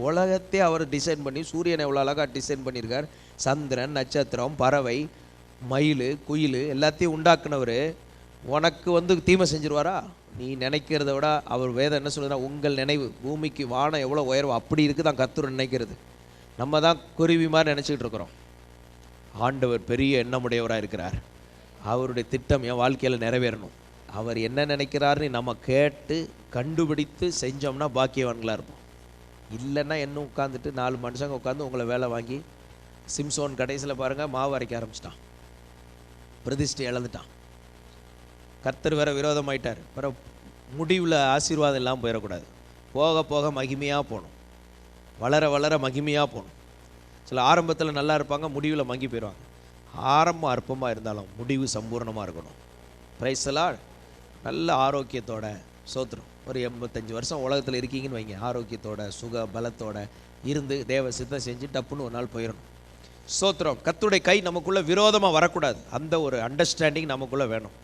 உலகத்தை அவர் டிசைன் பண்ணி, சூரியனை எவ்வளோ அழகாக டிசைன் பண்ணியிருக்கார். சந்திரன், நட்சத்திரம், பறவை, மயில், குயில் எல்லாத்தையும் உண்டாக்குனவர் உனக்கு தீமை செஞ்சிருவாரா? நீ நினைக்கிறத விட அவர் வேதம் என்ன சொல்லுதுன்னா, உங்கள் நினைவு பூமிக்கு வானம் எவ்வளோ உயர்வு அப்படி இருக்குது தான் கர்த்தர் நினைக்கிறது. நம்ம தான் குருவி மாதிரி நினச்சிக்கிட்டு இருக்கிறோம். ஆண்டவர் பெரிய எண்ணமுடையவராக இருக்கிறார். அவருடைய திட்டம் என் வாழ்க்கையில் நிறைவேறணும். அவர் என்ன நினைக்கிறாருன்னு நம்ம கேட்டு கண்டுபிடித்து செஞ்சோம்னா பாக்கியவான்களாக இருப்போம். இல்லைன்னா இன்னும் உட்காந்துட்டு 4 மனுஷங்க உட்காந்து உங்களை வேலை வாங்கி, சிம்சோன் கடைசியில் பாருங்கள் மாவு அரைக்க ஆரம்பிச்சிட்டான், பிரதிஷ்டை இழந்துட்டான். கர்த்தர் வேற விரோதமாயிட்டார். வேற முடிவில் ஆசீர்வாதம் இல்லாமல் போயிடக்கூடாது. போக போக மகிமையாக போகணும், வளர வளர மகிமையாக போகணும். சில ஆரம்பத்தில் நல்லா இருப்பாங்க, முடிவில் மங்கி போயிடுவாங்க. ஆரம்பம் அற்பமாக இருந்தாலும் முடிவு சம்பூர்ணமாக இருக்கணும். Praise the Lord. நல்ல ஆரோக்கியத்தோட சோத்திரம். ஒரு 85 வருஷம் உலகத்தில் இருக்கீங்கன்னு வைங்க, ஆரோக்கியத்தோட சுக பலத்தோட இருந்து தேவ சித்தம் செஞ்சு டப்புன்னு ஒரு நாள் போயிடணும். சோத்திரம். கர்த்தருடைய கை நமக்குள்ளே விரோதமாக வரக்கூடாது. அந்த ஒரு அண்டர்ஸ்டாண்டிங் நமக்குள்ளே வேணும்.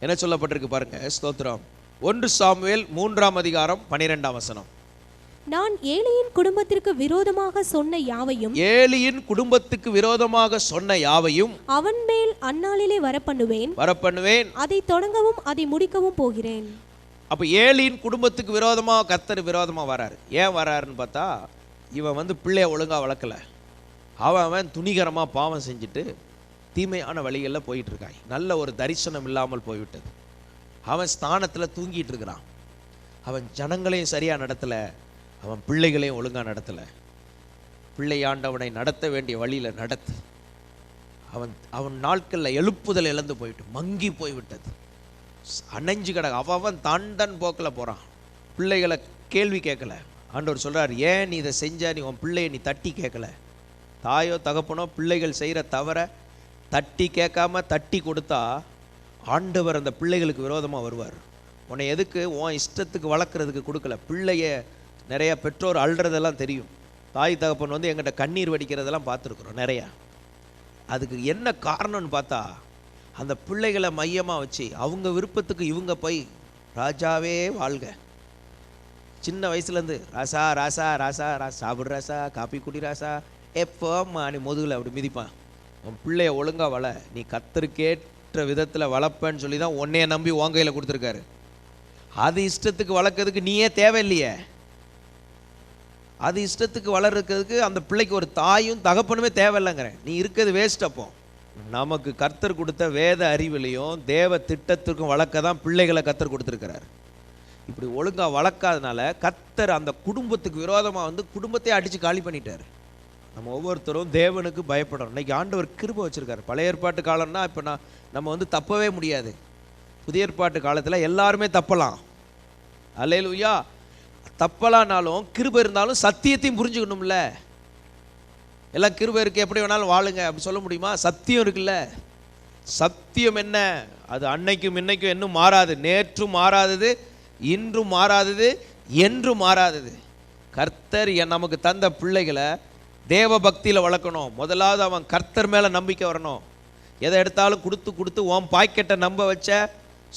என்ன சொல்லப்பட்டிருக்கு பாருங்க. ஸ்தோத்திரம். 1 சாமுவேல் 3ஆம் அதிகாரம் 12ஆம் வசனம். நான் ஏலியின் குடும்பத்திற்கு விரோதமாக சொன்ன யாவையும், ஏலியின் குடும்பத்துக்கு விரோதமாக சொன்ன யாவையும் அவன் மேல் அந்நாளிலே வரப்பண்ணுவேன், அதை தொடங்கவும் அதை முடிக்கவும் போகிறேன். அப்ப ஏலியின் குடும்பத்துக்கு விரோதமாக கர்த்தர் விரோதமாக வராரு. ஏன் வராருன்னு பார்த்தா, இவன் பிள்ளைய ஒழுங்கா வளர்க்கல, அவன் துணிகரமாக பாவம் செஞ்சுட்டு தீமையான வழிகளில் போயிட்டு இருக்கான். நல்ல ஒரு தரிசனம் இல்லாமல் போய்விட்டது. அவன் ஸ்தானத்தில் தூங்கிட்டு இருக்கிறான். அவன் ஜனங்களையும் சரியாக நடத்தலை, அவன் பிள்ளைகளையும் ஒழுங்காக நடத்தலை. பிள்ளையாண்டவனை நடத்த வேண்டிய வழியில் நடத்து. அவன் நாட்களில் எழுப்புதல் இழந்து போயிட்டு மங்கி போய்விட்டது. அணைஞ்சு அவன் தண்டன் போக்கில் போகிறான். பிள்ளைகளை கேள்வி கேட்கல. ஆண்டவர் சொல்கிறார், ஏன் நீ இதை செஞ்ச? நீ உன் பிள்ளையை நீ தட்டி கேட்கல. தாயோ தகப்பனோ பிள்ளைகள் செய்கிற தவற தட்டி கேட்காம தட்டி கொடுத்தா ஆண்டவர் அந்த பிள்ளைகளுக்கு விரோதமாக வருவார். உன்னை எதுக்கு உன் இஷ்டத்துக்கு வளர்க்குறதுக்கு கொடுக்கல. பிள்ளைய நிறையா பெற்றோர் அழுறதெல்லாம் தெரியும். தாய் தகப்பன் எங்கிட்ட கண்ணீர் வடிக்கிறதெல்லாம் பார்த்துருக்குறோம் நிறையா. அதுக்கு என்ன காரணம்னு பார்த்தா, அந்த பிள்ளைகளை மையமாக வச்சு அவங்க விருப்பத்துக்கு இவங்க போய் ராஜாவே வாழ்க. சின்ன வயசுலேருந்து ராசா ராசா ராசா ராசா சாப்பிடு ராசா, காப்பி குடி ராசா, எப்போம்மா நீ முதுகில் அப்படி மிதிப்பான். உன் பிள்ளைய ஒழுங்காக வள, நீ கர்த்தருக்கேற்ற விதத்தில் வளர்ப்பேன்னு சொல்லி தான் உன்னைய நம்பி உன் கையில் கொடுத்துருக்காரு. அது இஷ்டத்துக்கு வளர்க்கறதுக்கு நீயே தேவையில்லையே. அது இஷ்டத்துக்கு வளர்றதுக்கு அந்த பிள்ளைக்கு ஒரு தாயும் தகப்பனுமே தேவையில்லைங்கிறேன். நீ இருக்கிறது வேஸ்ட். அப்போ நமக்கு கர்த்தர் கொடுத்த வேத அறிவிலையும் தேவ திட்டத்திற்கும் வளர்க்க தான் பிள்ளைகளை கர்த்தர் கொடுத்துருக்கிறார். இப்படி ஒழுங்காக வளர்க்காதனால கர்த்தர் அந்த குடும்பத்துக்கு விரோதமாக குடும்பத்தையே அடித்து காலி பண்ணிட்டார். நம்ம ஒவ்வொருத்தரும் தேவனுக்கு பயப்படணும். இன்னைக்கு ஆண்டவர் கிருபை வச்சுருக்காரு. பழைய ஏற்பாட்டு காலம்னா இப்போ நம்ம தப்பவே முடியாது. புதிய ஏற்பாட்டு காலத்தில் எல்லாருமே தப்பலாம். அல்லேலூயா. தப்பலானாலும் கிருபை இருந்தாலும் சத்தியத்தையும் புரிஞ்சுக்கணும்ல. எல்லாம் கிருபை இருக்குது எப்படி வேணாலும் வாழுங்க அப்படி சொல்ல முடியுமா? சத்தியம் இருக்குல்ல. சத்தியம் என்ன? அது அன்னைக்கும் இன்னைக்கும் இன்னும் மாறாது. நேற்றும் மாறாதது, இன்றும் மாறாதது, என்றும் மாறாதது. கர்த்தர் நமக்கு தந்த பிள்ளைகளை தேவ பக்தியில் வளர்க்கணும். முதலாவது அவன் கர்த்தர் மேலே நம்பிக்கை வரணும். எதை எடுத்தாலும் கொடுத்து கொடுத்து உன் பாக்கெட்டை நம்ப வச்ச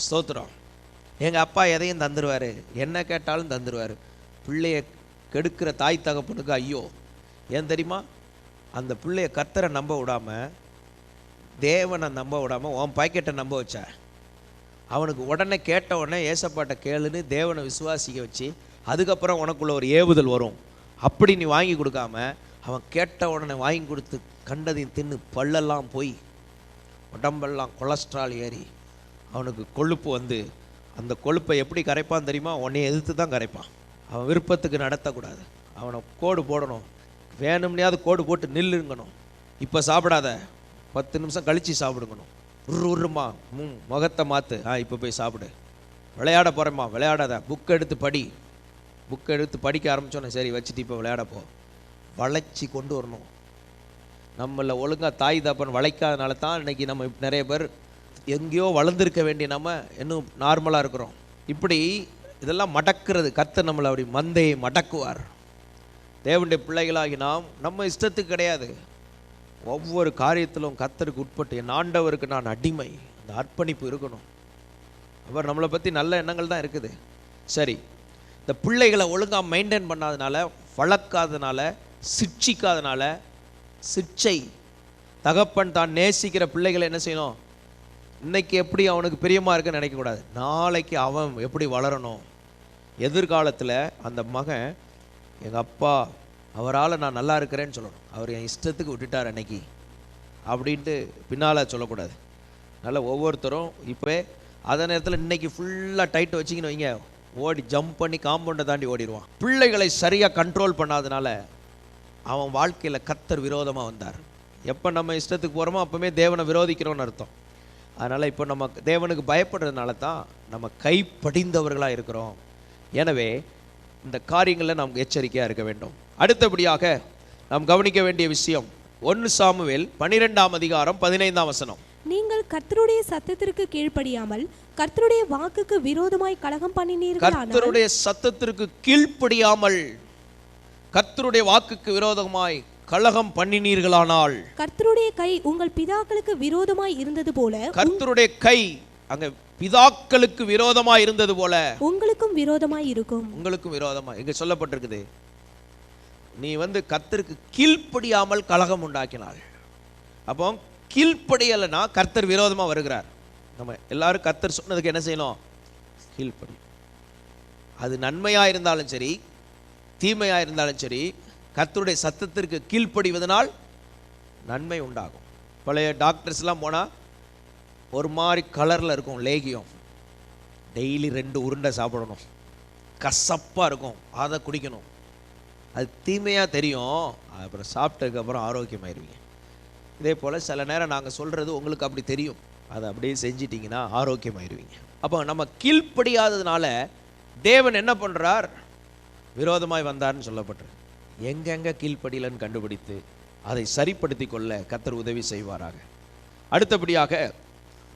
ஸ்தோத்திரம். எங்கள் அப்பா எதையும் தந்துடுவார், என்ன கேட்டாலும் தந்துடுவார். பிள்ளைய கெடுக்கிற தாய் தகப்பனுக்கு ஐயோ. ஏன் தெரியுமா? அந்த பிள்ளைய கர்த்தரை நம்ப விடாமல், தேவனை நம்ப விடாமல் உன் பாக்கெட்டை நம்ப வச்ச. அவனுக்கு உடனே கேட்ட உடனே ஏசப்பாட்ட கேளுன்னு தேவனை விசுவாசிக்க வச்சு அதுக்கப்புறம் உனக்குள்ள ஒரு ஏவுதல் வரும். அப்படி நீ வாங்கி கொடுக்காம அவன் கேட்ட உடனே வாங்கி கொடுத்து கண்டதையும் தின்னு பல்லெல்லாம் போய் உடம்பெல்லாம் கொலஸ்ட்ரால் ஏறி அவனுக்கு கொழுப்பு வந்து, அந்த கொழுப்பை எப்படி கரைப்பான் தெரியுமா? உன்னைய எதிர்த்து தான் கரைப்பான். அவன் விருப்பத்துக்கு நடத்தக்கூடாது. அவனை கோடு போடணும், வேணும்னையாவது கோடு போட்டு நில்லுங்கணும். இப்போ சாப்பிடாத, 10 நிமிஷம் கழித்து சாப்பிடுங்கணும். உருமா முகத்தை மாற்று, இப்போ போய் சாப்பிடு. விளையாட போகிறேம்மா, விளையாடாத, புக் எடுத்து படி. புக் எடுத்து படிக்க ஆரம்பித்தோன்னே சரி வச்சுட்டு இப்போ விளையாடப்போ. வளைச்சி கொண்டு வரணும். நம்மளை ஒழுங்காக தாய் தப்பன் வளைக்காதனால தான் இன்றைக்கி நம்ம நிறைய பேர் எங்கேயோ வளர்ந்துருக்க வேண்டிய நம்ம இன்னும் நார்மலாக இருக்கிறோம். இப்படி இதெல்லாம் மடக்கிறது. கர்த்தர் நம்மளை அப்படி மந்தையை மடக்குவார். தேவனுடைய பிள்ளைகளாகி நாம் நம்ம இஷ்டத்துக்கு கிடையாது. ஒவ்வொரு காரியத்திலும் கர்த்தருக்கு உட்பட்டு என் ஆண்டவருக்கு நான் அடிமை, அந்த அர்ப்பணிப்பு இருக்கணும். அவர் நம்மளை பற்றி நல்ல எண்ணங்கள் தான் இருக்குது. சரி, இந்த பிள்ளைகளை ஒழுங்காக மெயின்டைன் பண்ணாதனால, வளர்க்காதனால, சிட்சிக்காதனால, சிட்சை தகப்பன் தான் நேசிக்கிற பிள்ளைகளை என்ன செய்யணும்? இன்னைக்கு எப்படி அவனுக்கு பிரியமாக இருக்குன்னு நினைக்கக்கூடாது. நாளைக்கு அவன் எப்படி வளரணும், எதிர்காலத்தில் அந்த மகன் எங்கள் அப்பா அவரால் நான் நல்லா இருக்கிறேன்னு சொல்லணும். அவர் என் இஷ்டத்துக்கு விட்டுட்டார் அன்னைக்கு அப்படின்ட்டு பின்னால் சொல்லக்கூடாது. அதனால் ஒவ்வொருத்தரும் இப்போ அதே நேரத்தில் இன்றைக்கி ஃபுல்லாக டைட்டு வச்சிங்கன்னு வைங்க, ஓடி ஜம்ப் பண்ணி காம்பவுண்டை தாண்டி ஓடிடுவான். பிள்ளைகளை சரியாக கண்ட்ரோல் பண்ணாதனால அவன் வாழ்க்கையில் கர்த்தர் விரோதமாக வந்தார். எப்போ நம்ம இஷ்டத்துக்கு போகிறோமோ அப்போவுமே தேவனை விரோதிக்கிறோன்னு அர்த்தம். அதனால் இப்போ நம்ம தேவனுக்கு பயப்படுறதுனால தான் நம்ம கைப்படிந்தவர்களாக இருக்கிறோம். எனவே இந்த காரியங்களில் நாம் எச்சரிக்கையாக இருக்க வேண்டும். அடுத்தபடியாக நாம் கவனிக்க வேண்டிய விஷயம் 1 சாமுவேல் 12ஆம் அதிகாரம் 15ஆம் வசனம். நீங்கள் கர்த்தருடைய சத்தத்திற்கு கீழ்ப்படியாமல் கர்த்தருடைய வாக்குக்கு விரோதமாய் கலகம் பண்ணினீர்கள். கர்த்தருடைய சத்தத்திற்கு கீழ்ப்படியாமல் கர்த்தருடைய வாக்குக்கு விரோதமாய் கலகம் பண்ணினீர்களானால், கர்த்தருடைய கை உங்கள் பிதாக்களுக்கு விரோதமாய் இருந்தது போல, கர்த்தருடைய கை அங்க பிதாக்களுக்கு விரோதமாய் இருந்தது போல உங்களுக்கும் விரோதமாய் இருக்கும். உங்களுக்கும் விரோதமாய் இங்க சொல்லப்பட்டிருக்குது. நீ கர்த்தருக்கு கீழ்ப்படியாமல் கலகம் உண்டாக்கினாள். அப்போ கீழ்ப்படியலைன்னா கர்த்தர் விரோதமா வருகிறார். நம்ம எல்லாரும் கர்த்தர் சொன்னதுக்கு என்ன செய்யணும்? கீழ்ப்படி. அது நன்மையா இருந்தாலும் சரி, தீமையா இருந்தாலும் சரி, கர்த்தருடைய சத்தத்திற்கு கீழ்ப்படிவதனால் நன்மை உண்டாகும். பழைய டாக்டர்ஸ்லாம் போனால் ஒரு மாதிரி கலரில் இருக்கும் லேகியம், டெய்லி 2 உருண்டை சாப்பிடணும், கசப்பாக இருக்கும், அதை குடிக்கணும். அது தீமையாக தெரியும், அப்புறம் சாப்பிட்டதுக்கப்புறம் ஆரோக்கியமாயிருவீங்க. இதே போல் சில நேரம் நாங்கள் சொல்கிறது உங்களுக்கு அப்படி தெரியும், அதை அப்படியே செஞ்சிட்டிங்கன்னா ஆரோக்கியமாயிருவீங்க. அப்போ நம்ம கீழ்ப்படியாததுனால தேவன் என்ன பண்ணுறார்? விரோதமாய் வந்தார்னு சொல்லப்பட்டிருக்கு. எங்கெங்கே கீழ்ப்படியலன்னு கண்டுபிடித்து அதை சரிப்படுத்தி கொள்ள கர்த்தர் உதவி செய்வாராக. அடுத்தபடியாக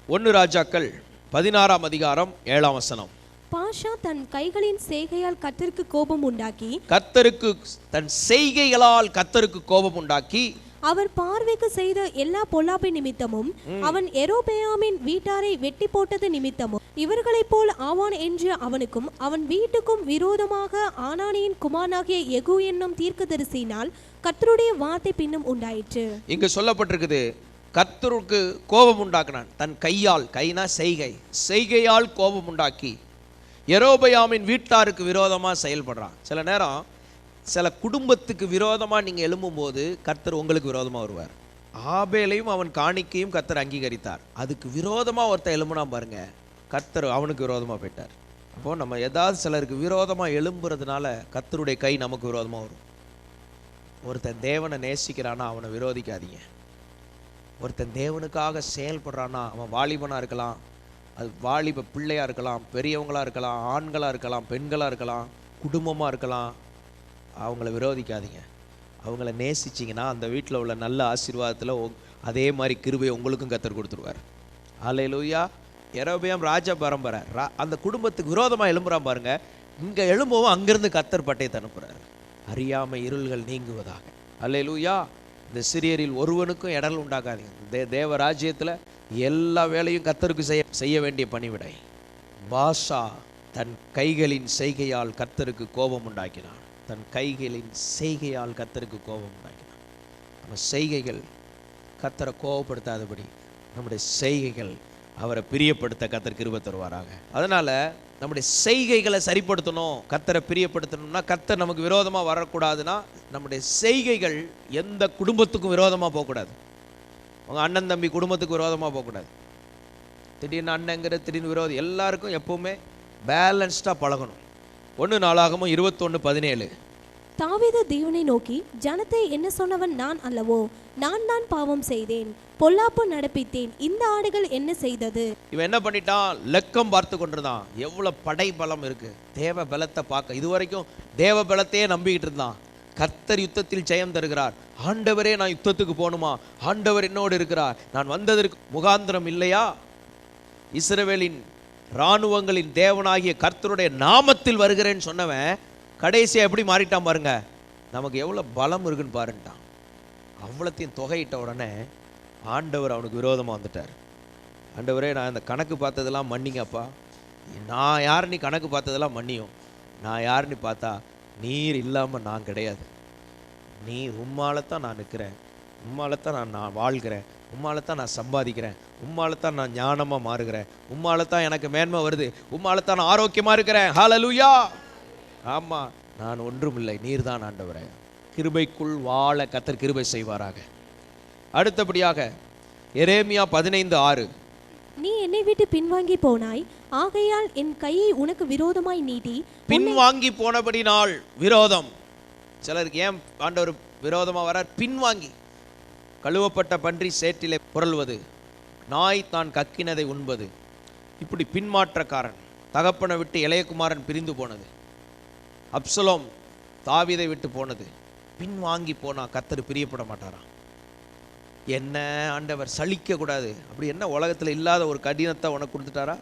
1 ராஜாக்கள் 16ஆம் அதிகாரம் 7ஆம் வசனம். பாஷா தன் கைகளின் செய்கையால் கர்த்தருக்கு கோபம் உண்டாக்கி, கர்த்தருக்கு தன் செய்கைகளால் கர்த்தருக்கு கோபம் உண்டாக்கி, அவர் பார்வைக்கு செய்த எல்லா பொல்லாப்பை நிமித்தமும், அவன் யெரொபெயாமின் வீட்டாரை வெட்டி போட்டது நிமித்தமும் இவர்களைப் போல் ஆவான் என்று அவனுக்கும் அவன் வீட்டுக்கும் விரோதமாக ஆனானியின் குமாரனாகிய யெகூ என்னும் தீர்க்கதரிசியினால் கர்த்தருடைய வார்த்தை பின்னும் உண்டாயிற்று. இங்கு சொல்லப்பட்டிருக்குது, கர்த்தருக்கு கோபம் உண்டாக்கினான் தன் கையால், கைனா செய்கை, செய்கையால் கோபம் உண்டாக்கி யெரொபெயாமின் வீட்டாருக்கு விரோதமாக செயல்படுறான். சில நேரம் சில குடும்பத்துக்கு விரோதமாக நீங்கள் எழும்பும்போது கர்த்தர் உங்களுக்கு விரோதமாக வருவார். ஆபேலையும் அவன் காணிக்கையும் கர்த்தர் அங்கீகரித்தார். அதுக்கு விரோதமாக ஒருத்தர் எழும்புனா பாருங்க, கர்த்தர் அவனுக்கு விரோதமாக போயிட்டார். அப்போது நம்ம ஏதாவது சிலருக்கு விரோதமாக எழும்புறதுனால கர்த்தருடைய கை நமக்கு விரோதமாக வரும். ஒருத்தன் தேவனை நேசிக்கிறானா அவனை விரோதிக்காதீங்க. ஒருத்தன் தேவனுக்காக செயல்படுறானா, அவன் வாலிபனாக இருக்கலாம், அது வாலிப பிள்ளையாக இருக்கலாம், பெரியவங்களாக இருக்கலாம், ஆண்களாக இருக்கலாம், பெண்களாக இருக்கலாம், குடும்பமாக இருக்கலாம், அவங்கள விரோதிக்காதீங்க. அவங்கள நேசிச்சிங்கன்னா அந்த வீட்டில் உள்ள நல்ல ஆசீர்வாதத்தில் அதே மாதிரி கிருபையை உங்களுக்கும் கர்த்தர் கொடுத்துருவார். அல்லேலூயா. யெரொபெயாம் ராஜ பரம்பரை, அந்த குடும்பத்துக்கு விரோதமாக எழும்புறான் பாருங்க, இங்கே எழும்பவும் அங்கேருந்து கர்த்தர் பட்டயத்தை அனுப்புகிறார். அறியாமை இருள்கள் நீங்குவதாக. அல்லேலூயா. இந்த சிறியரில் ஒருவனுக்கும் இடல் உண்டாக்காதீங்க. தேவ ராஜ்யத்தில் எல்லா வேலையும் கர்த்தருக்கு செய்ய வேண்டிய பணிவிடை. பாஷா தன் கைகளின் செய்கையால் கர்த்தருக்கு கோபம் உண்டாக்கினான். தன் கைகளின் செய்கையால் கர்த்தருக்கு கோபம் உண்டாக்கினான். நம்ம செய்கைகள் கர்த்தரை கோபப்படுத்தாதபடி நம்முடைய செய்கைகள் அவரை பிரியப்படுத்த கர்த்தர் கிருபை தருவாராக. அதனால நம்முடைய செய்கைகளை சரிப்படுத்தணும். கர்த்தரை பிரியப்படுத்தணும்னா, கர்த்தர் நமக்கு விரோதமாக வரக்கூடாதுன்னா, நம்முடைய செய்கைகள் எந்த குடும்பத்துக்கும் விரோதமாக போகக்கூடாது. உங்கள் அண்ணன் தம்பி குடும்பத்துக்கு விரோதமாக போகக்கூடாது. திடீர்னு அண்ணங்கிற திடீர்னு விரோதம், எல்லாருக்கும் எப்பவுமே பேலன்ஸ்டாக பழகணும். 1 நாளாகமம் 21:17. தாவீது தேவனை நோக்கி, ஜனத்தை என்ன சொன்னவன் நான் அல்லவோ? நான் தான் பாவம் செய்தேன், பொல்லாப்பு நடப்பித்தேன். இந்த ஆடுகள் என்ன செய்தது? இவன் என்ன பண்ணிட்டான்? லெக்கம் பார்த்து கொண்டிருந்தான். எவ்வளவு படை பலம் இருக்கு. தேவ பலத்தை பார்க்க இதுவரைக்கும் தேவ பலத்தையே நம்பிக்கிட்டு இருந்தான். கர்த்தர் யுத்தத்தில் ஜெயம் தருகிறார். ஆண்டவரே, நான் யுத்தத்துக்கு போகணுமா? ஆண்டவர் என்னோடு இருக்கிறார். நான் வந்ததற்கு முகாந்திரம் இல்லையா? இஸ்ரவேலின் இராணுவங்களின் தேவனாகிய கர்த்தருடைய நாமத்தில் வருகிறேன்னு சொன்னவன் கடைசியாக எப்படி மாறிட்டான் பாருங்க. நமக்கு எவ்வளோ பலம் இருக்குன்னு பாருன்ட்டான். அவ்வளோத்தையும் தொகையிட்ட உடனே ஆண்டவர் அவனுக்கு விரோதமாக வந்துட்டார். ஆண்டவரே, நான் இந்த கணக்கு பார்த்ததெல்லாம் மன்னிங்கப்பா. நான் யார் நீ கணக்கு பார்த்ததெல்லாம் மன்னியும். நான் யாருன்னு பார்த்தா நீர் இல்லாமல் நான் கிடையாது. நீ உம்மாலத்தான் நான் நிற்கிறேன், உம்மாலத்தான் நான் வாழ்கிறேன், உம்மாலத்தான் நான் சம்பாதிக்கிறேன், உம்மாலத்தான் நான் ஞானமாக மாறுகிறேன், உம்மாலத்தான் எனக்கு மேன்மை வருது, உம்மாலத்தான் நான் ஆரோக்கியமாக இருக்கிறேன். ஹல்லேலூயா. ஆமாம், நான் ஒன்றும் இல்லை, நீர் தான் ஆண்டவரே. கிருபைக்குள் வாழ கர்த்தர் கிருபை செய்வாராக. அடுத்தபடியாக எரேமியா 15:6. நீ என்னை விட்டு பின்வாங்கி போனாய், ஆகையால் என் கையை உனக்கு விரோதமாய் நீட்டி. பின்வாங்கி போனபடினால் விரோதம். சிலருக்கு ஏன் ஆண்டவர் விரோதமாக வரார்? பின்வாங்கி. கழுவப்பட்ட பன்றி சேற்றிலே புரள்வது, நாய் தான் கக்கினதை உண்பது. இப்படி பின்மாற்றக்காரன். தகப்பனை விட்டு இளையகுமாரன் பிரிந்து போனது, அப்சலோம் தாவீதை விட்டு போனது. பின்வாங்கி போனா கர்த்தர் பிரியப்பட மாட்டாராம். என்ன ஆண்டவர் சலிக்க கூடாது. அப்படி என்ன உலகத்தில் இல்லாத ஒரு கடினத்தை உனக்கு கொடுத்துட்டாரா?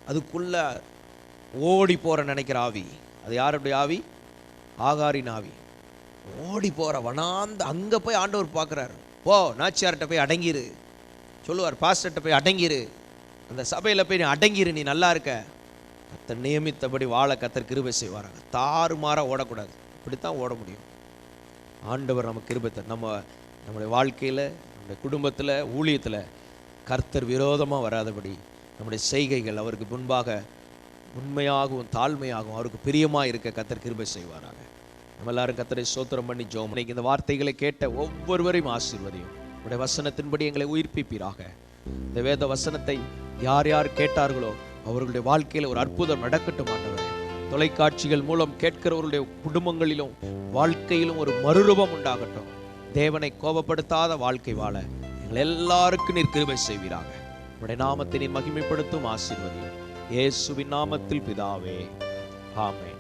அதுக்குள்ள ஓடி போற நினைக்கிற ஆவி. அது யாருடைய ஆவி? ஆகாரின் ஆவி. ஓடி போற வனாந்த அங்க போய் ஆண்டவர் பார்க்குறாரு. போ, நாச்சியார்கிட்ட போய் அடங்கிரு சொல்லுவார். பாஸ்டர்கிட்ட போய் அடங்கிரு, அந்த சபையில் போய் நீ அடங்கிரு, நீ நல்லா இருக்க. கர்த்தர் நியமித்தபடி வாழ கர்த்தர் கிருபை செய்வாராங்க. தாறுமாற ஓடக்கூடாது. இப்படித்தான் ஓட முடியும். ஆண்டவர் நமக்கு கிருபை தரும். நம்முடைய வாழ்க்கையில், நம்முடைய குடும்பத்தில், ஊழியத்தில் கர்த்தர் விரோதமாக வராதபடி நம்முடைய செய்கைகள் அவருக்கு முன்பாக உண்மையாகவும் தாழ்மையாகவும் அவருக்கு பிரியமாக இருக்க கர்த்தர் கிருபை செய்வாராக. நம்ம எல்லாரும் கர்த்தரை ஸ்தோத்திரம் பண்ணி ஜெபம். இன்னைக்கு இந்த வார்த்தைகளை கேட்ட ஒவ்வொருவரையும் ஆசீர்வதியும். உடைய வசனத்தின்படி எங்களை உயிர்ப்பிப்பீராக. இந்த வேத வசனத்தை யார் யார் கேட்டார்களோ அவர்களுடைய வாழ்க்கையில் ஒரு அற்புதம் நடக்கட்டும் ஆண்டவரே. தொலைக்காட்சிகள் மூலம் கேட்கிறவர்களுடைய குடும்பங்களிலும் வாழ்க்கையிலும் ஒரு மறுரூபம் உண்டாகட்டும். தேவனை கோபப்படுத்தாத வாழ்க்கை வாழ எங்கள் எல்லாருக்கும் நீர் கிருபை செய்வீராக. உடைய நாமத்தை நீர் மகிமைப்படுத்தும் ஆசீர்வதியும். இயேசுவின் நாமத்தில் பிதாவே, ஆமென்.